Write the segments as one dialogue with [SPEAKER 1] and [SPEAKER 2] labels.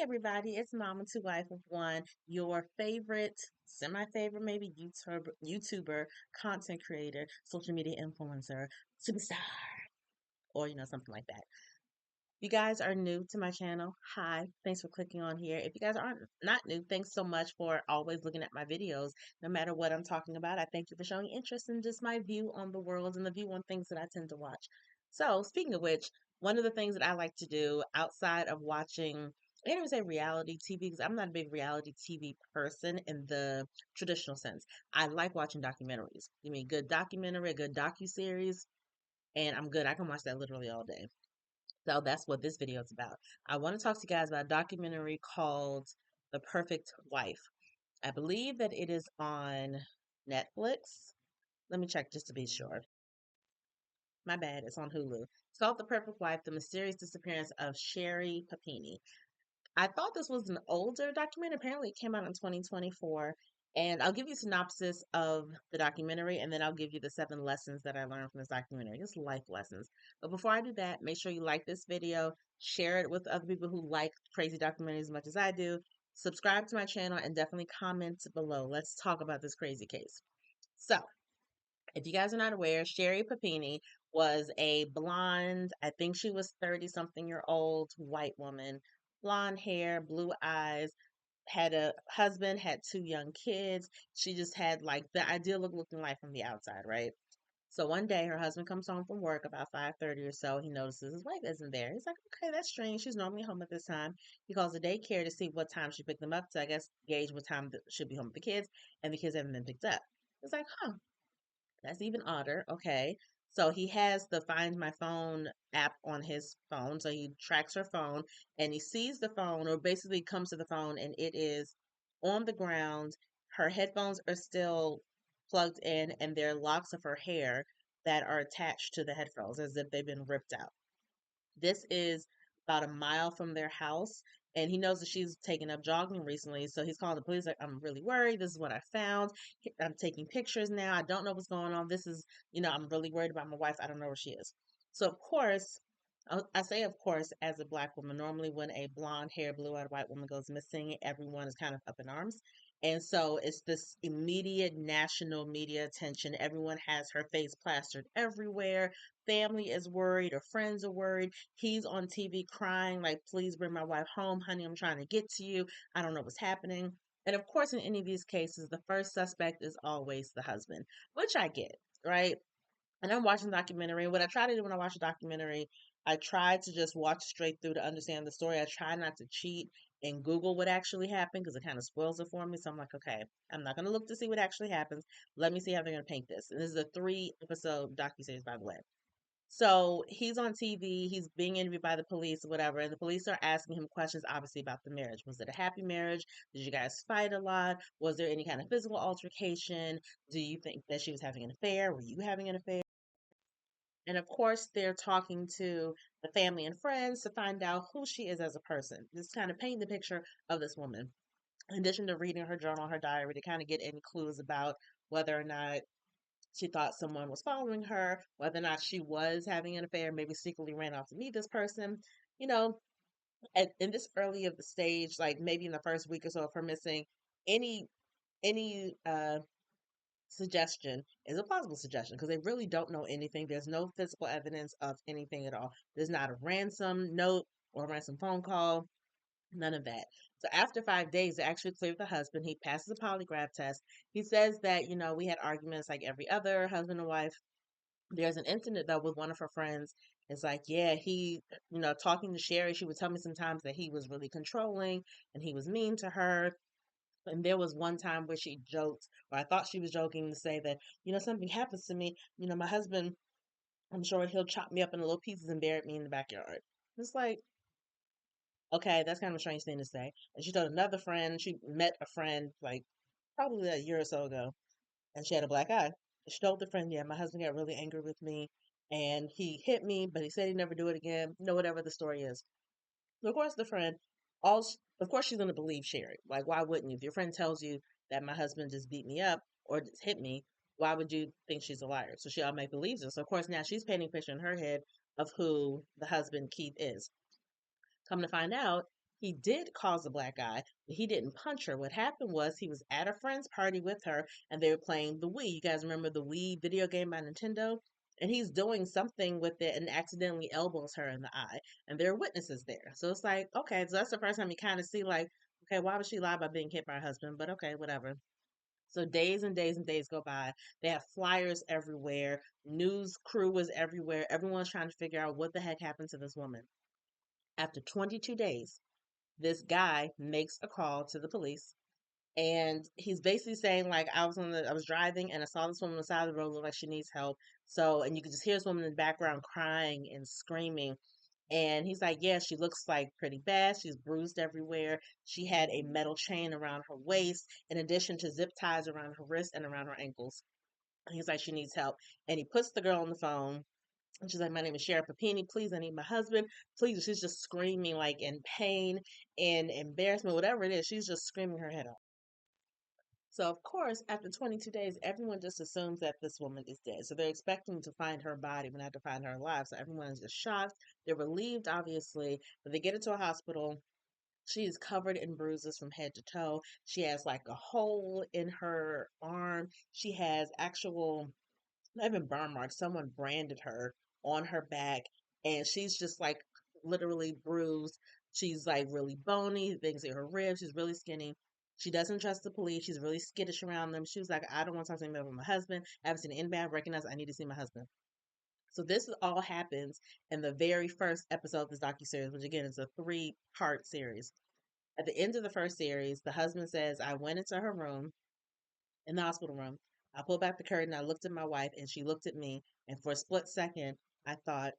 [SPEAKER 1] everybody, it's Mama Two Wife of One, your favorite, semi-favorite maybe YouTuber, content creator, social media influencer, superstar, or something like that. If you guys are new to my channel, hi, thanks for clicking on here. If you guys aren't not new, thanks so much for always looking at my videos. No matter what I'm talking about, I thank you for showing interest in just my view on the world and the view on things that I tend to watch. So, speaking of which, one of the things that I like to do outside of watching, I can't even say reality TV because I'm not a big reality TV person in the traditional sense. I like watching documentaries. Give me a good documentary, a good docu-series, and I'm good. I can watch that literally all day. So that's what this video is about. I want to talk to you guys about a documentary called The Perfect Wife. I believe that it is on Netflix. Let me check just to be sure. My bad, it's on Hulu. It's called The Perfect Wife, The Mysterious Disappearance of Sherry Papini. I thought this was an older documentary. Apparently, it came out in 2024. And I'll give you a synopsis of the documentary, and then I'll give you the 7 lessons that I learned from this documentary. It's life lessons. But before I do that, make sure you like this video, share it with other people who like crazy documentaries as much as I do. Subscribe to my channel, and definitely comment below. Let's talk about this crazy case. So, if you guys are not aware, Sherry Papini was a blonde, I think she was 30 something year old white woman, blonde hair, blue eyes, had a husband, had 2 young kids. She just had like the ideal of looking life from the outside, right? So one day her husband comes home from work about 5:30 or so. He notices his wife isn't there. He's like, okay, that's strange. She's normally home at this time. He calls the daycare to see what time she picked them up to, I guess, gauge what time she'll be home with the kids, and the kids haven't been picked up. It's like, huh, that's even odder. Okay. So he has the Find My Phone app on his phone. So he tracks her phone and he sees the phone, or basically comes to the phone, and it is on the ground. Her headphones are still plugged in, and there are locks of her hair that are attached to the headphones as if they've been ripped out. This is about a mile from their house, and he knows that she's taken up jogging recently. So he's calling the police, like, I'm really worried. This is what I found. I'm taking pictures now. I don't know what's going on. This is, I'm really worried about my wife. I don't know where she is. So, of course, I say, of course, as a black woman, normally when a blonde hair, blue eyed white woman goes missing, everyone is kind of up in arms. And so it's this immediate national media attention. Everyone has her face plastered everywhere. Family is worried, or friends are worried. He's on TV crying, like, please bring my wife home, honey. I'm trying to get to you. I don't know what's happening. And of course, in any of these cases, the first suspect is always the husband, which I get, right? And I'm watching the documentary. What I try to do when I watch a documentary, I try to just watch straight through to understand the story. I try not to cheat and Google what actually happened because it kind of spoils it for me. So I'm like, okay, I'm not going to look to see what actually happens. Let me see how they're going to paint this. And this is a 3 episode docuseries, by the way. So he's on TV, he's being interviewed by the police, or whatever, and the police are asking him questions, obviously, about the marriage. Was it a happy marriage? Did you guys fight a lot? Was there any kind of physical altercation? Do you think that she was having an affair? Were you having an affair? And of course, they're talking to the family and friends to find out who she is as a person. Just kind of paint the picture of this woman. In addition to reading her journal, her diary, to kind of get any clues about whether or not she thought someone was following her, whether or not she was having an affair, maybe secretly ran off to meet this person. You know, in this early of the stage, like maybe in the first week or so of her missing, any any suggestion is a plausible suggestion because they really don't know anything. There's no physical evidence of anything at all. There's not a ransom note or a ransom phone call, none of that. So after 5 days, they actually cleared the husband. He passes a polygraph test. He says that, we had arguments like every other husband and wife. There's an incident though with one of her friends. It's like, yeah, he, talking to Sherry, she would tell me sometimes that he was really controlling and he was mean to her. And there was one time where she joked, or I thought she was joking, to say that, something happens to me, my husband, I'm sure he'll chop me up into little pieces and bury me in the backyard. It's like, okay, that's kind of a strange thing to say. And she told another friend, she met a friend like probably a year or so ago, and she had a black eye. She told the friend, yeah, my husband got really angry with me and he hit me, but he said he'd never do it again. Whatever the story is. So of course, the friend, of course, she's going to believe Sherry. Like, why wouldn't you? If your friend tells you that my husband just beat me up or just hit me, why would you think she's a liar? So she automatically believes her. So of course, now she's painting a picture in her head of who the husband Keith is. Come to find out, He did cause a black eye, but he didn't punch her. What happened was he was at a friend's party with her and they were playing the Wii. You guys remember the Wii video game by Nintendo? And he's doing something with it and accidentally elbows her in the eye. And there are witnesses there. So it's like, okay, so that's the first time you kind of see, like, okay, why would she lie about being hit by her husband? But okay, whatever. So days and days and days go by. They have flyers everywhere. News crew was everywhere. Everyone's trying to figure out what the heck happened to this woman. After 22 days, this guy makes a call to the police and he's basically saying like I was driving and I saw this woman on the side of the road look like she needs help. So and you can just hear this woman in the background crying and screaming. And he's like, yeah, she looks like pretty bad. She's bruised everywhere. She had a metal chain around her waist, in addition to zip ties around her wrist and around her ankles. And he's like, she needs help. And he puts the girl on the phone. And she's like, my name is Sheriff Papini. Please, I need my husband. Please. She's just screaming like in pain and embarrassment, whatever it is. She's just screaming her head off. So, of course, after 22 days, everyone just assumes that this woman is dead. So they're expecting to find her body, but not to find her alive. So everyone is just shocked. They're relieved, obviously, but they get her to a hospital. She is covered in bruises from head to toe. She has like a hole in her arm. She has actual, not even burn marks. Someone branded her on her back, and she's just like literally bruised. She's like really bony, things in her ribs. She's really skinny. She doesn't trust the police. She's really skittish around them. She was like, I don't want to talk to anybody about my husband. I haven't seen anybody. I recognize I need to see my husband. So this all happens in the very first episode of this docuseries, which again is a three-part series. At the end of the first series, the husband says, I went into her room, in the hospital room. I pulled back the curtain. I looked at my wife, and she looked at me. And for a split second, I thought,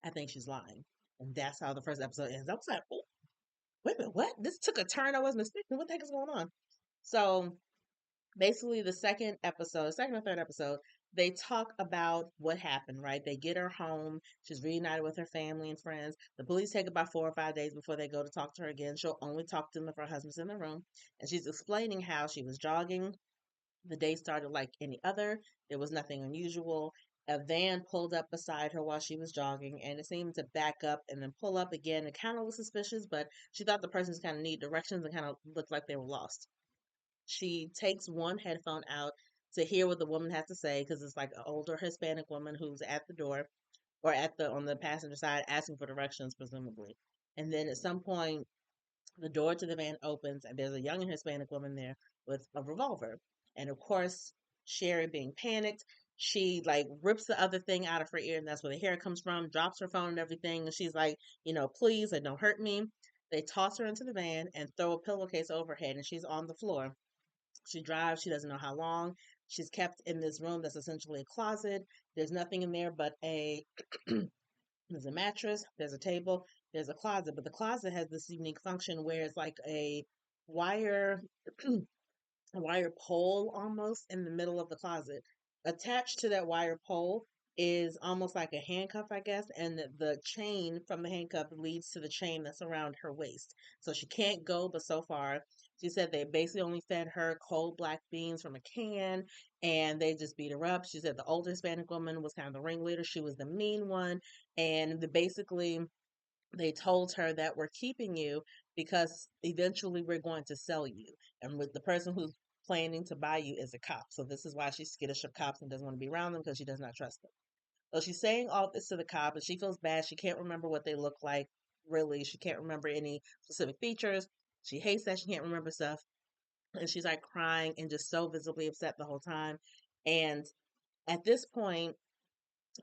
[SPEAKER 1] I think she's lying. And that's how the first episode ends. I was like, oh, wait a minute, what? This took a turn I wasn't expecting. What the heck is going on? So basically, the second or third episode, they talk about what happened, right? They get her home. She's reunited with her family and friends. The police take about 4 or 5 days before they go to talk to her again. She'll only talk to them if her husband's in the room. And she's explaining how she was jogging. The day started like any other. There was nothing unusual. A van pulled up beside her while she was jogging, and it seemed to back up and then pull up again. It kind of was suspicious, but she thought the persons kind of need directions and kind of looked like they were lost. She takes one headphone out to hear what the woman has to say because it's like an older Hispanic woman who's at the door or at the on the passenger side asking for directions, presumably. And then at some point, the door to the van opens, and there's a young Hispanic woman there with a revolver. And of course, Sherry, being panicked, she like rips the other thing out of her ear, and that's where the hair comes from, drops her phone and everything. And she's like, please, like, don't hurt me. They toss her into the van and throw a pillowcase over her head, and she's on the floor. She drives, she doesn't know how long. She's kept in this room that's essentially a closet. There's nothing in there but there's a mattress, there's a table, there's a closet, but the closet has this unique function where it's like a wire a wire pole almost in the middle of the closet. Attached to that wire pole is almost like a handcuff, I guess, and the chain from the handcuff leads to the chain that's around her waist. So she can't go but so far. She said they basically only fed her cold black beans from a can and they just beat her up. She said the older Hispanic woman was kind of the ringleader. She was the mean one. And basically they told her that we're keeping you because eventually we're going to sell you. And with the person who's planning to buy you is a cop. So this is why she's skittish of cops and doesn't want to be around them because she does not trust them. So she's saying all this to the cop and she feels bad. She can't remember what they look like, really. She can't remember any specific features. She hates that she can't remember stuff. And she's like crying and just so visibly upset the whole time. And at this point,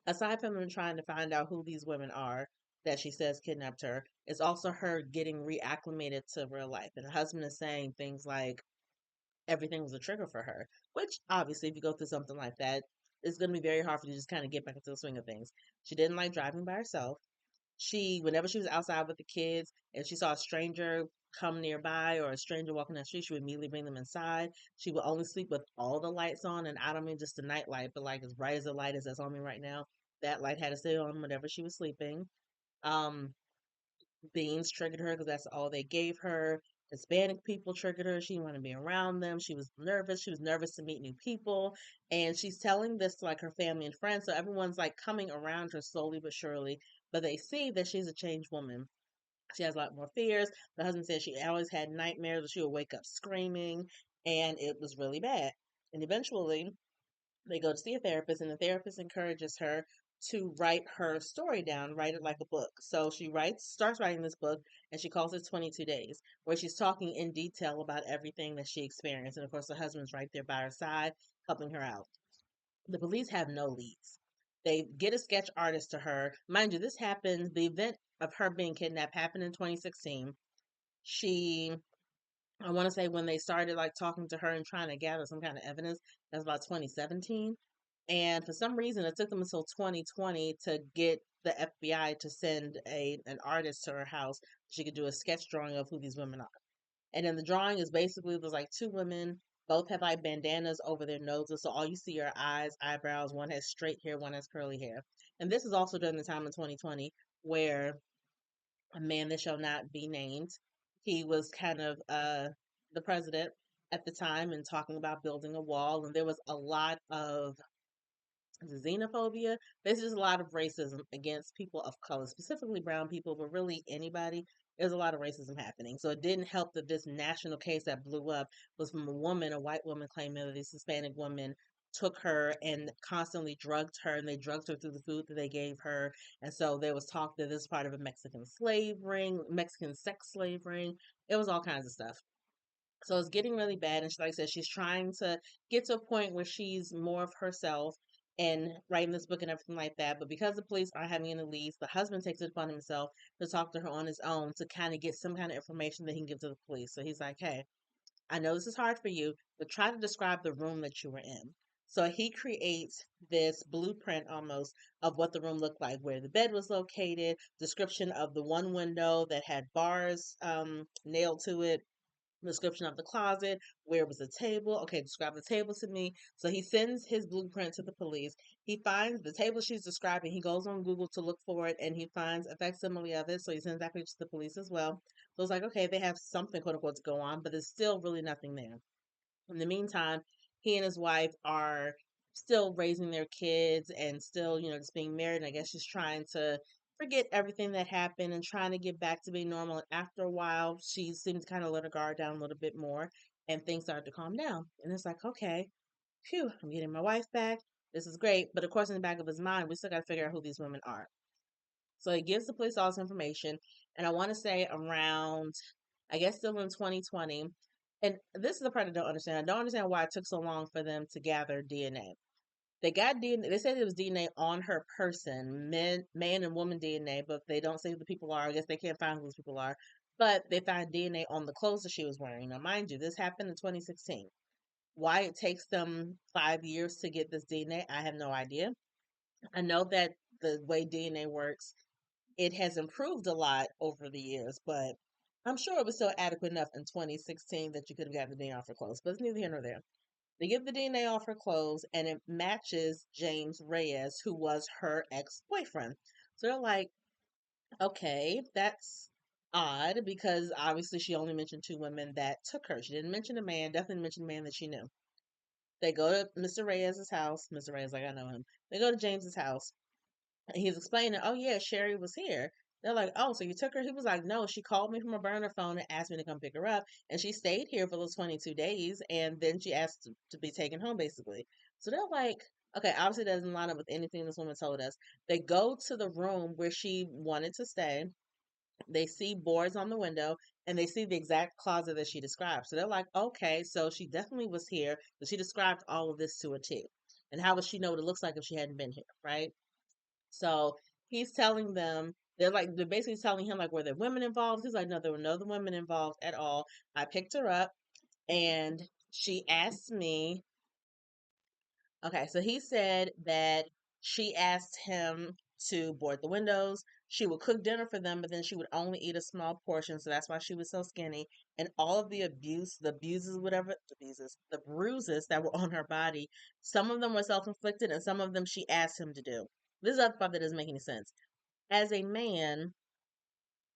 [SPEAKER 1] aside from them trying to find out who these women are that she says kidnapped her, it's also her getting reacclimated to real life. And her husband is saying things like everything was a trigger for her, which obviously, if you go through something like that, it's going to be very hard for you to just kind of get back into the swing of things. She didn't like driving by herself. Whenever she was outside with the kids and she saw a stranger come nearby or a stranger walking down the street, she would immediately bring them inside. She would only sleep with all the lights on, and I don't mean just the night light, but like as bright as the light is that's on me right now. That light had to stay on whenever she was sleeping. Um, Beans triggered her because that's all they gave her. Hispanic people triggered her. She didn't want to be around them. She was nervous. She was nervous to meet new people. And she's telling this to like her family and friends. So everyone's like coming around her slowly but surely. But they see that she's a changed woman. She has a lot more fears. The husband said she always had nightmares, or she would wake up screaming, and it was really bad. And eventually, they go to see a therapist, and the therapist encourages her to write her story down, write it like a book. So she starts writing this book, and she calls it 22 Days, where she's talking in detail about everything that she experienced. And of course, the husband's right there by her side, helping her out. The police have no leads. They get a sketch artist to her. Mind you, this happened, the event of her being kidnapped happened in 2016. She, I want to say when they started like talking to her and trying to gather some kind of evidence, that's about 2017. And for some reason, it took them until 2020 to get the FBI to send an artist to her house so she could do a sketch drawing of who these women are. And then the drawing is basically there's like two women, both have like bandanas over their noses, so all you see are eyes, eyebrows. One has straight hair, one has curly hair. And this is also during the time in 2020 where a man that shall not be named, he was kind of the president at the time and talking about building a wall, and there was a lot of xenophobia. There's just a lot of racism against people of color, specifically brown people, but really anybody. There's a lot of racism happening. So it didn't help that this national case that blew up was from a woman, a white woman claiming that this Hispanic woman took her and constantly drugged her, and they drugged her through the food that they gave her. And so there was talk that this is part of a Mexican slave ring, Mexican sex slave ring. It was all kinds of stuff. So it's getting really bad. And she, like I said, she's trying to get to a point where she's more of herself and writing this book and everything like that. But because the police aren't having any leads, the husband takes it upon himself to talk to her on his own to kind of get some kind of information that he can give to the police. So he's like, hey, I know this is hard for you, but try to describe the room that you were in. So he creates this blueprint almost of what the room looked like, where the bed was located, description of the one window that had bars nailed to it, description of the closet, where was the table. Okay, describe the table to me. So he sends his blueprint to the police. He finds the table she's describing. He goes on Google to look for it, and he finds a facsimile of it. So he sends that picture to the police as well. So it's like, okay, they have something, quote unquote, to go on, but there's still really nothing there. In the meantime, he and his wife are still raising their kids and still, just being married. And I guess she's trying to forget everything that happened and trying to get back to being normal. And after a while, she seems to kind of let her guard down a little bit more and things start to calm down. And it's like, okay, phew, I'm getting my wife back. This is great. But of course, in the back of his mind, we still got to figure out who these women are. So he gives the police all this information. And I want to say around, I guess still in 2020. And this is the part I don't understand. I don't understand why it took so long for them to gather DNA. They got DNA. They said it was DNA on her person, man and woman DNA, but they don't say who the people are. I guess they can't find who those people are. But they found DNA on the clothes that she was wearing. Now, mind you, this happened in 2016. Why it takes them 5 years to get this DNA, I have no idea. I know that the way DNA works, it has improved a lot over the years, but I'm sure it was still adequate enough in 2016 that you could have gotten the DNA off her clothes. But it's neither here nor there. They get the DNA off her clothes and it matches James Reyes, who was her ex boyfriend. So they're like, okay, that's odd because obviously she only mentioned two women that took her. She didn't mention a man, definitely mentioned a man that she knew. They go to Mr. Reyes's house. Mr. Reyes, like, I know him. They go to James's house. And he's explaining, oh yeah, Sherry was here. They're like, oh, so you took her? He was like, no, she called me from a burner phone and asked me to come pick her up. And she stayed here for those 22 days. And then she asked to be taken home, basically. So they're like, okay, obviously that doesn't line up with anything this woman told us. They go to the room where she wanted to stay. They see boards on the window and they see the exact closet that she described. So they're like, okay, so she definitely was here, but she described all of this to a T. And how would she know what it looks like if she hadn't been here, right? So he's telling them, they're basically telling him, like, were there women involved? He's like, no, there were no other women involved at all. I picked her up and she asked me, okay, so he said that she asked him to board the windows. She would cook dinner for them, but then she would only eat a small portion. So that's why she was so skinny. And all of the abuses, whatever, the bruises that were on her body, some of them were self inflicted and some of them she asked him to do. This is the other part that doesn't make any sense. As a man,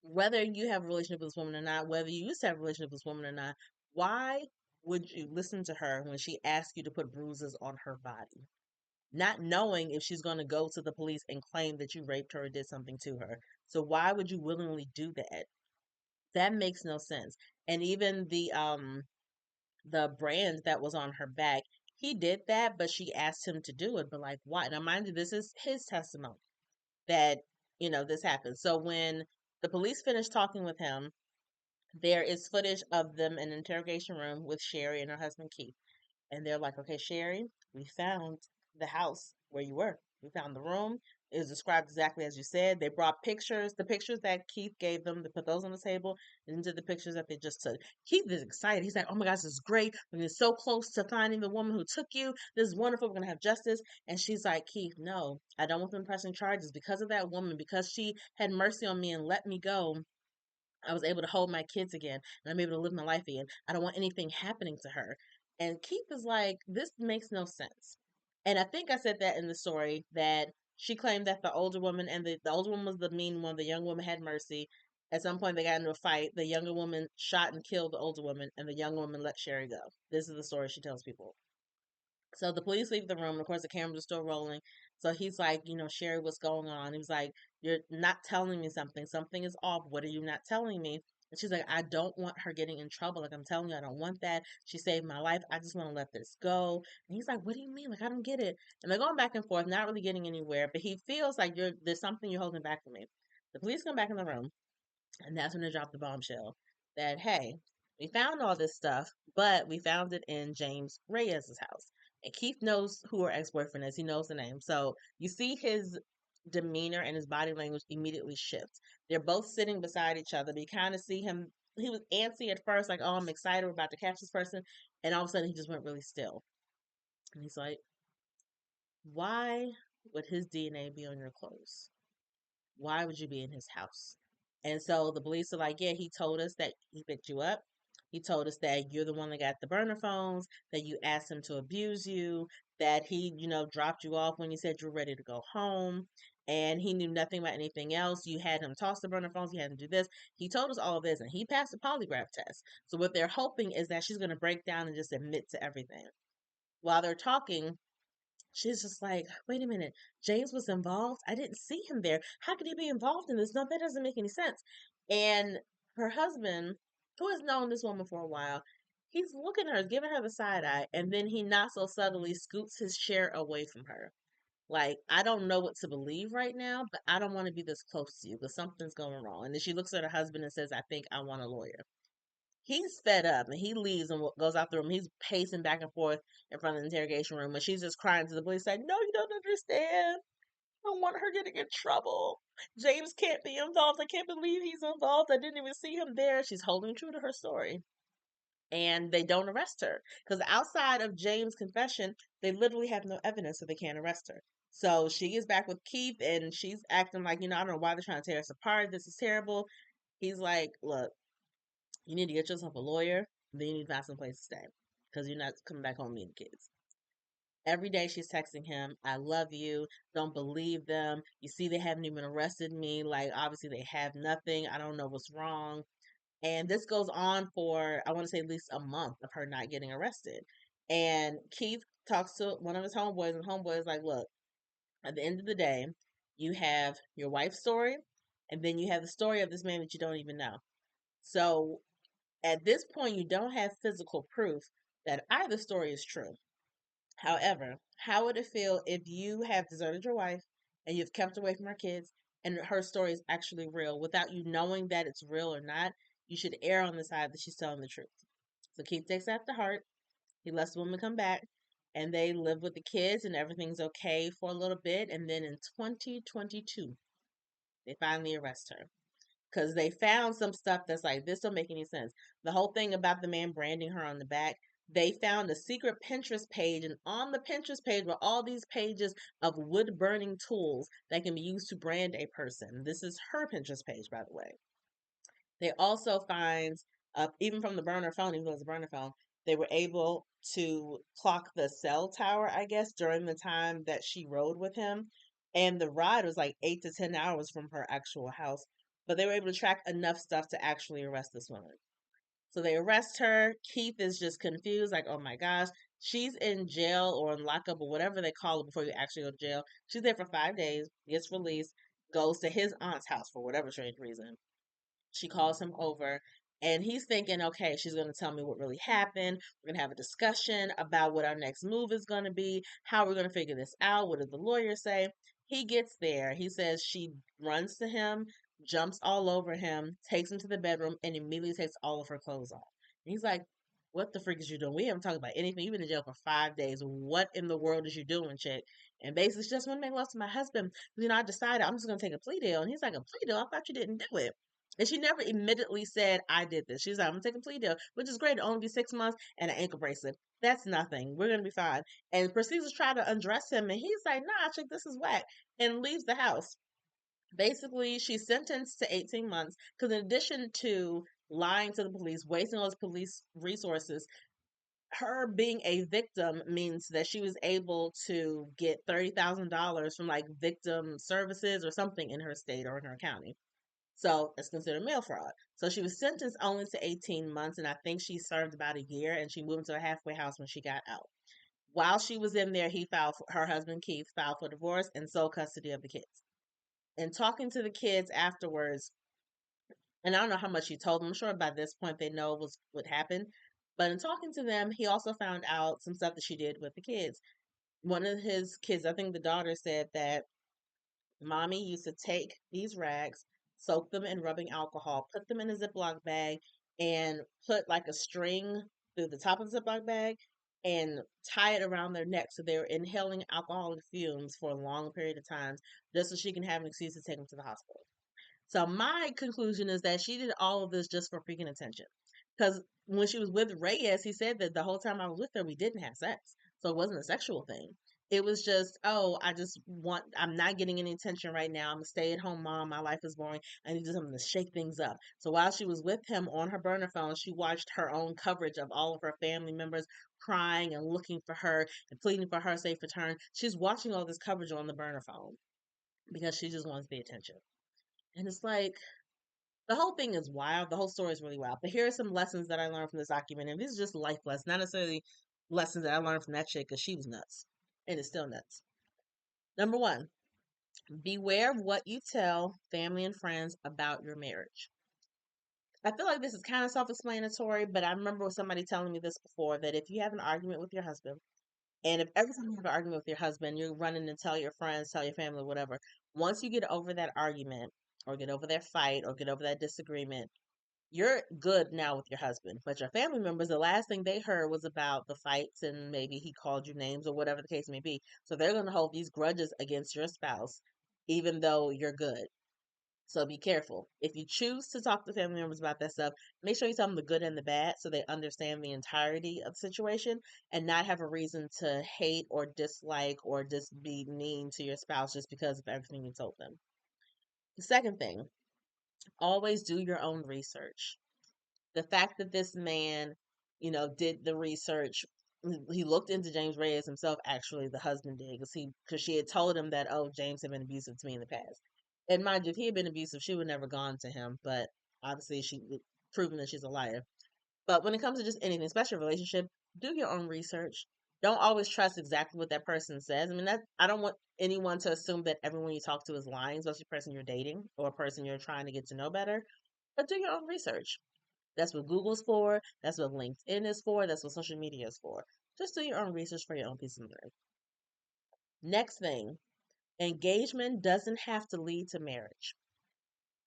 [SPEAKER 1] whether you have a relationship with this woman or not, whether you used to have a relationship with this woman or not, why would you listen to her when she asks you to put bruises on her body? Not knowing if she's going to go to the police and claim that you raped her or did something to her. So why would you willingly do that? That makes no sense. And even the brand that was on her back, he did that, but she asked him to do it. But like, why? Now, mind you, this is his testimony that, this happened. So when the police finished talking with him, there is footage of them in an interrogation room with Sherry and her husband Keith. And they're like, okay, Sherry, we found the house where you were. We found the room. It was described exactly as you said. They brought pictures, the pictures that Keith gave them, they put those on the table, and into the pictures that they just took. Keith is excited. He's like, oh my gosh, this is great. We're so close to finding the woman who took you. This is wonderful. We're going to have justice. And she's like, Keith, no, I don't want them pressing charges because of that woman, because she had mercy on me and let me go. I was able to hold my kids again and I'm able to live my life again. I don't want anything happening to her. And Keith is like, this makes no sense. And I think I said that in the story that she claimed that the older woman, and the older woman was the mean one, the young woman had mercy. At some point, they got into a fight. The younger woman shot and killed the older woman, and the young woman let Sherry go. This is the story she tells people. So the police leave the room. And of course, the cameras are still rolling. So he's like, Sherry, what's going on? He was like, you're not telling me something. Something is off. What are you not telling me? And she's like, I don't want her getting in trouble. Like, I'm telling you, I don't want that. She saved my life. I just want to let this go. And he's like, what do you mean? Like, I don't get it. And they're going back and forth, not really getting anywhere. But he feels like there's something you're holding back from me. The police come back in the room. And that's when they dropped the bombshell that, hey, we found all this stuff, but we found it in James Reyes's house. And Keith knows who her ex boyfriend is. He knows the name. So you see his demeanor and his body language immediately shift. They're both sitting beside each other. But you kind of see him. He was antsy at first, like, oh, I'm excited, we're about to catch this person. And all of a sudden, he just went really still. And he's like, why would his DNA be on your clothes? Why would you be in his house? And so the police are like, yeah, he told us that he picked you up. He told us that you're the one that got the burner phones, that you asked him to abuse you, that he, dropped you off when you said you were ready to go home. And he knew nothing about anything else. You had him toss the burner phones. You had him do this. He told us all of this, and he passed the polygraph test. So what they're hoping is that she's going to break down and just admit to everything. While they're talking, she's just like, wait a minute, James was involved? I didn't see him there. How could he be involved in this? No, that doesn't make any sense. And her husband, who has known this woman for a while, he's looking at her, giving her the side eye, and then he not so subtly scoots his chair away from her. Like, I don't know what to believe right now, but I don't want to be this close to you because something's going wrong. And then she looks at her husband and says, I think I want a lawyer. He's fed up and he leaves and goes out the room. He's pacing back and forth in front of the interrogation room and she's just crying to the police, like, no, you don't understand. I don't want her getting in trouble. James can't be involved. I can't believe he's involved. I didn't even see him there. She's holding true to her story. And they don't arrest her because outside of James' confession, they literally have no evidence, so they can't arrest her. So she is back with Keith and she's acting like, I don't know why they're trying to tear us apart. This is terrible. He's like, look, you need to get yourself a lawyer. Then you need to find some place to stay because you're not coming back home meeting kids. Every day she's texting him, I love you. Don't believe them. You see, they haven't even arrested me. Like, obviously, they have nothing. I don't know what's wrong. And this goes on for, I want to say, at least a month of her not getting arrested. And Keith talks to one of his homeboys, and homeboy is like, look, at the end of the day, you have your wife's story, and then you have the story of this man that you don't even know. So at this point, you don't have physical proof that either story is true. However, how would it feel if you have deserted your wife and you've kept away from her kids and her story is actually real without you knowing that it's real or not? You should err on the side that she's telling the truth. So Keith takes that to heart. He lets the woman come back and they live with the kids and everything's okay for a little bit. And then in 2022, they finally arrest her because they found some stuff that's like, this don't make any sense. The whole thing about the man branding her on the back, they found a secret Pinterest page, and on the Pinterest page were all these pages of wood burning tools that can be used to brand a person. This is her Pinterest page, by the way. They also find, even from the burner phone, even though it's a burner phone, they were able to clock the cell tower, I guess, during the time that she rode with him. And the ride was like 8 to 10 hours from her actual house. But they were able to track enough stuff to actually arrest this woman. So they arrest her. Keith is just confused, like, oh my gosh. She's in jail or in lockup or whatever they call it before you actually go to jail. She's there for 5 days, gets released, goes to his aunt's house for whatever strange reason. She calls him over and he's thinking, okay, she's going to tell me what really happened. We're going to have a discussion about what our next move is going to be, how we're going to figure this out. What did the lawyer say? He gets there. He says she runs to him, jumps all over him, takes him to the bedroom, and immediately takes all of her clothes off. And he's like, what the freak is you doing? We haven't talked about anything. You've been in jail for 5 days. What in the world is you doing, chick? And basically, she just want to make love to my husband. I decided I'm just going to take a plea deal. And he's like, a plea deal? I thought you didn't do it. And she never immediately said, I did this. She's like, I'm going to take a plea deal, which is great. It'll only be 6 months and an ankle bracelet. That's nothing. We're going to be fine. And proceeds to try to undress him. And he's like, nah, chick, this is whack. And leaves the house. Basically, she's sentenced to 18 months because in addition to lying to the police, wasting all his police resources, her being a victim means that she was able to get $30,000 from like victim services or something in her state or in her county. So it's considered mail fraud. So she was sentenced only to 18 months, and I think she served about a year, and she moved into a halfway house when she got out. While she was in there, her husband Keith filed for divorce and sole custody of the kids. And talking to the kids afterwards, and I don't know how much he told them. I'm sure by this point they know was what happened. But in talking to them, he also found out some stuff that she did with the kids. One of his kids, I think the daughter, said that mommy used to take these rags, soak them in rubbing alcohol, put them in a Ziploc bag, and put like a string through the top of the Ziploc bag and tie it around their neck so they're inhaling alcoholic fumes for a long period of time just so she can have an excuse to take them to the hospital. So my conclusion is that she did all of this just for freaking attention. Because when she was with Reyes, he said that the whole time I was with her, we didn't have sex. So it wasn't a sexual thing. It was just, oh, I'm not getting any attention right now. I'm a stay at home mom. My life is boring. I need something to shake things up. So while she was with him on her burner phone, she watched her own coverage of all of her family members crying and looking for her and pleading for her safe return. She's watching all this coverage on the burner phone because she just wants the attention. And it's like, the whole thing is wild. The whole story is really wild. But here are some lessons that I learned from this documentary. And these are just life lessons, not necessarily lessons that I learned from that chick because she was nuts. And it's still nuts. Number one, beware of what you tell family and friends about your marriage. I feel like this is kind of self explanatory, but I remember somebody telling me this before that if you have an argument with your husband, and if every time you have an argument with your husband, you're running and tell your friends, tell your family, whatever, once you get over that argument or get over that fight or get over that disagreement, you're good now with your husband. But your family members, the last thing they heard was about the fights and maybe he called you names or whatever the case may be. So they're going to hold these grudges against your spouse, even though you're good. So be careful. If you choose to talk to family members about that stuff, make sure you tell them the good and the bad so they understand the entirety of the situation and not have a reason to hate or dislike or just be mean to your spouse just because of everything you told them. The second thing, always do your own research. The fact that this man, did the research, he looked into James Reyes himself. Actually, the husband did because she had told him that, oh, James had been abusive to me in the past. And mind you, if he had been abusive, she would never gone to him. But obviously, she proven that she's a liar. But when it comes to just anything, especially a relationship, do your own research. Don't always trust exactly what that person says. I mean, that I don't want anyone to assume that everyone you talk to is lying, especially a person you're dating or a person you're trying to get to know better. But do your own research. That's what Google's for. That's what LinkedIn is for. That's what social media is for. Just do your own research for your own peace of mind. Next thing, engagement doesn't have to lead to marriage.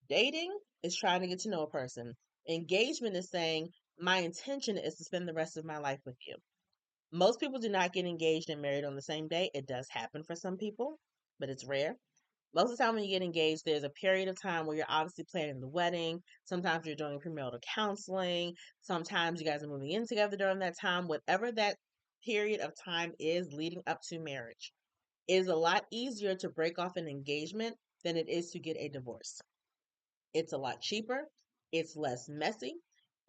[SPEAKER 1] Dating is trying to get to know a person. Engagement is saying, my intention is to spend the rest of my life with you. Most people do not get engaged and married on the same day. It does happen for some people, but it's rare. Most of the time when you get engaged, there's a period of time where you're obviously planning the wedding. Sometimes you're doing premarital counseling. Sometimes you guys are moving in together during that time. Whatever that period of time is leading up to marriage, it is a lot easier to break off an engagement than it is to get a divorce. It's a lot cheaper. It's less messy.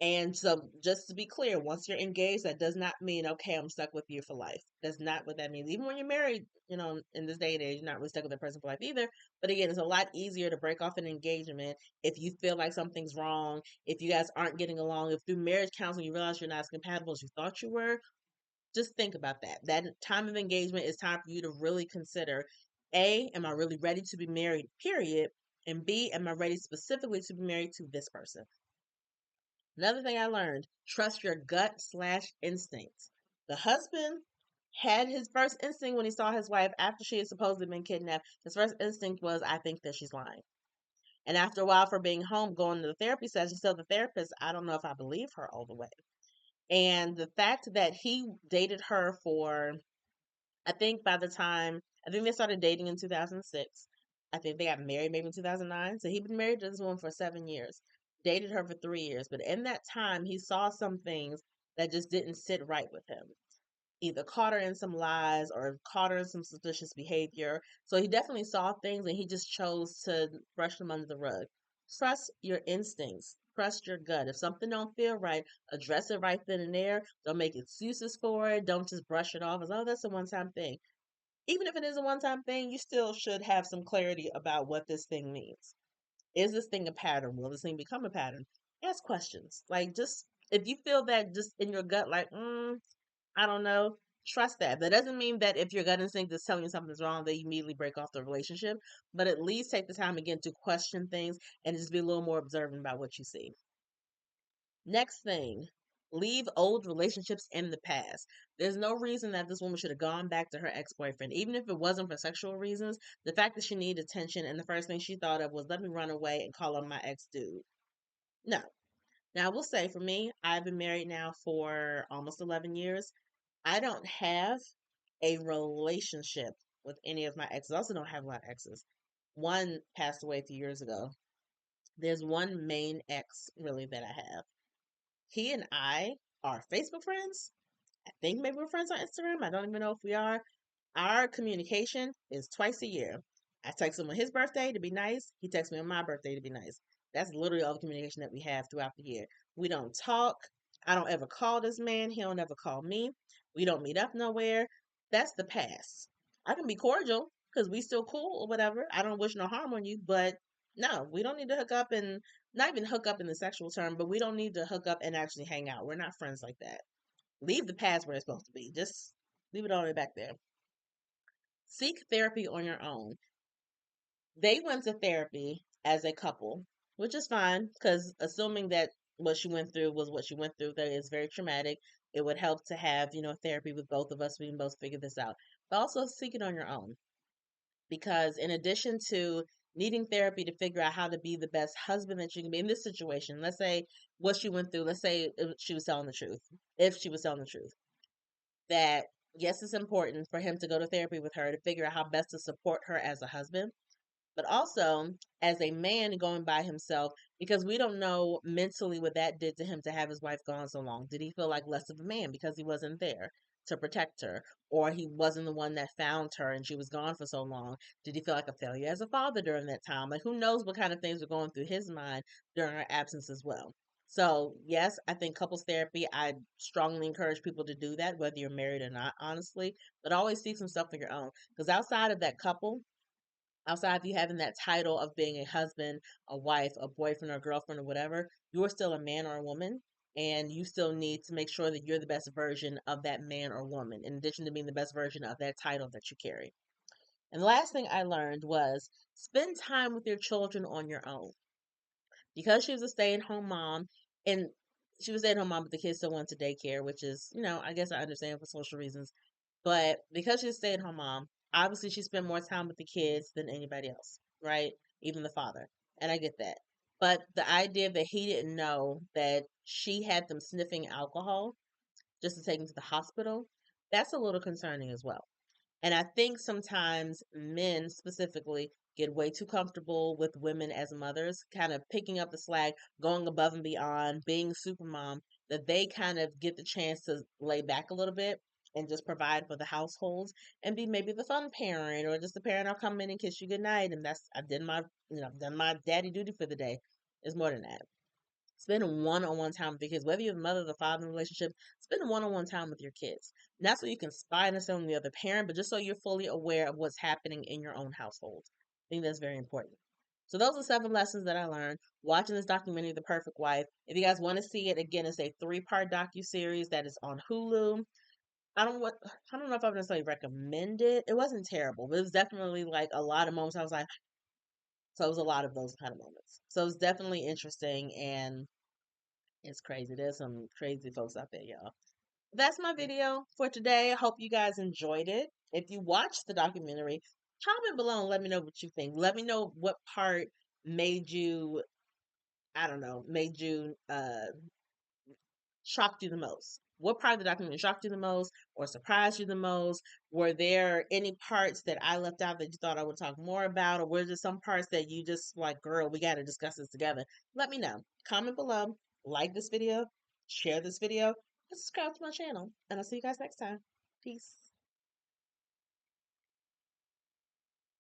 [SPEAKER 1] And so, just to be clear, once you're engaged, that does not mean, okay, I'm stuck with you for life. That's not what that means. Even when you're married, in this day and age, you're not really stuck with that person for life either. But again, it's a lot easier to break off an engagement if you feel like something's wrong, if you guys aren't getting along, if through marriage counseling you realize you're not as compatible as you thought you were. Just think about that. That time of engagement is time for you to really consider, A, am I really ready to be married, period? And B, am I ready specifically to be married to this person? Another thing I learned, trust your gut slash instincts. The husband had his first instinct when he saw his wife after she had supposedly been kidnapped. His first instinct was, I think that she's lying. And after a while for being home, going to the therapy session, so the therapist, I don't know if I believe her all the way. And the fact that he dated her for, I think by the time, I think they started dating in 2006. I think they got married maybe in 2009. So he'd been married to this woman for 7 years, dated her for 3 years. But in that time, he saw some things that just didn't sit right with him. Either caught her in some lies or caught her in some suspicious behavior. So he definitely saw things and he just chose to brush them under the rug. Trust your instincts. Trust your gut. If something don't feel right, address it right then and there. Don't make excuses for it. Don't just brush it off as, oh, that's a one-time thing. Even if it is a one-time thing, you still should have some clarity about what this thing means. Is this thing a pattern? Will this thing become a pattern? Ask questions. Like, just if you feel that just in your gut, like, I don't know. Trust that. That doesn't mean that if your gut instinct is telling you something's wrong, that you immediately break off the relationship. But at least take the time again to question things and just be a little more observant about what you see. Next thing, leave old relationships in the past. There's no reason that this woman should have gone back to her ex boyfriend, even if it wasn't for sexual reasons. The fact that she needed attention and the first thing she thought of was, let me run away and call on my ex dude. No. Now, I will say for me, I've been married now for almost 11 years. I don't have a relationship with any of my exes. I also don't have a lot of exes. One passed away a few years ago. There's one main ex, really, that I have. He and I are Facebook friends. I think maybe we're friends on Instagram. I don't even know if we are. Our communication is twice a year. I text him on his birthday to be nice. He texts me on my birthday to be nice. That's literally all the communication that we have throughout the year. We don't talk. I don't ever call this man. He don't ever call me. We don't meet up nowhere. That's the past. I can be cordial because we still cool or whatever. I don't wish no harm on you, but no, we don't need to hook up and not even hook up in the sexual term, but we don't need to hook up and actually hang out. We're not friends like that. Leave the past where it's supposed to be. Just leave it all the way back there. Seek therapy on your own. They went to therapy as a couple, which is fine because assuming that what she went through was what she went through, that is very traumatic. It would help to have, therapy with both of us. We can both figure this out. But also seek it on your own because in addition to needing therapy to figure out how to be the best husband that you can be in this situation, let's say what she went through, let's say she was telling the truth, if she was telling the truth, that yes, it's important for him to go to therapy with her to figure out how best to support her as a husband, but also as a man going by himself, because we don't know mentally what that did to him to have his wife gone so long. Did he feel like less of a man because he wasn't there to protect her, or he wasn't the one that found her and she was gone for so long? Did he feel like a failure as a father during that time? Like, who knows what kind of things were going through his mind during her absence as well. So, yes, I think couples therapy, I strongly encourage people to do that, whether you're married or not, honestly, but always seek some stuff on your own. Because outside of that couple, outside of you having that title of being a husband, a wife, a boyfriend, or girlfriend, or whatever, you're still a man or a woman. And you still need to make sure that you're the best version of that man or woman, in addition to being the best version of that title that you carry. And the last thing I learned was spend time with your children on your own. Because she was a stay at home mom, and she was a stay at home mom, but the kids still went to daycare, which is, I guess I understand for social reasons. But because she's a stay at home mom, obviously she spent more time with the kids than anybody else, right? Even the father. And I get that. But the idea that he didn't know that she had them sniffing alcohol just to take them to the hospital, that's a little concerning as well. And I think sometimes men specifically get way too comfortable with women as mothers, kind of picking up the slack, going above and beyond, being super mom, that they kind of get the chance to lay back a little bit and just provide for the households and be maybe the fun parent or just the parent I'll come in and kiss you goodnight and that's I've done my daddy duty for the day. It's more than that. Spend one-on-one time with your kids, whether you're the mother or the father in the relationship. Spend one-on-one time with your kids, not so you can spy on the other parent, but just so you're fully aware of what's happening in your own household. I think that's very important. So those are 7 lessons that I learned watching this documentary, The Perfect Wife. If you guys want to see it, again, it's a 3-part docu-series that is on Hulu. I don't know if I would necessarily recommend it. It wasn't terrible, but it was definitely like a lot of moments I was like, So it was a lot of those kind of moments. So it's definitely interesting and it's crazy. There's some crazy folks out there, y'all. That's my video for today. I hope you guys enjoyed it. If you watched the documentary, comment below and let me know what you think. Let me know what part made you, I don't know, made you shocked you the most? What part of the documentary shocked you the most or surprised you the most? Were there any parts that I left out that you thought I would talk more about? Or were there some parts that you just like, girl, we got to discuss this together? Let me know. Comment below, like this video, share this video, and subscribe to my channel. And I'll see you guys next time. Peace.